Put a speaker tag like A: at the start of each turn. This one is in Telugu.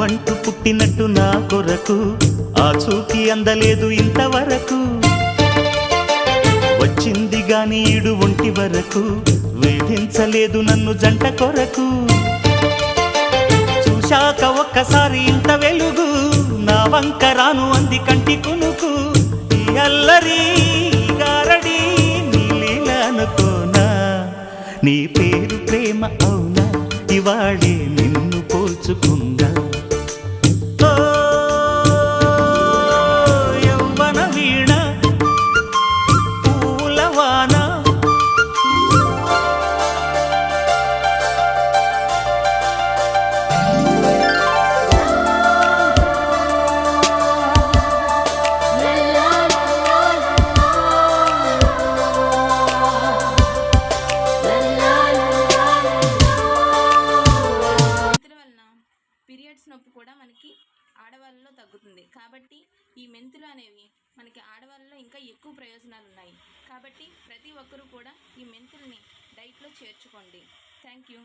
A: అంటూ పుట్టినట్టు నా కొరకు ఆ చూకి అందలేదు ఇంతవరకు. వచ్చింది గాని ఈడు ఒంటి వరకు వేధించలేదు నన్ను జంట కొరకు. చూశాక ఒక్కసారి ఇంత వెలుగు నా వంక రాను అంది కంటి కునుకు. ఈ అల్లరి గారడి నీ లీల అనుకోనా, నీ పేరు ప్రేమ అవునా, ఇవాళే నిన్ను పోల్చుకుందా. యవ్వన వీణ పూలవాన
B: పీరియడ్స్ నొప్పి కూడా మనకి ఆడవాళ్ళలో తగ్గుతుంది. కాబట్టి ఈ మెంతులు అనేవి మనకి ఆడవాళ్ళలో ఇంకా ఎక్కువ ప్రయోజనాలు ఉన్నాయి. కాబట్టి ప్రతి ఒక్కరూ కూడా ఈ మెంతుల్ని డైట్లో చేర్చుకోండి. Thank you.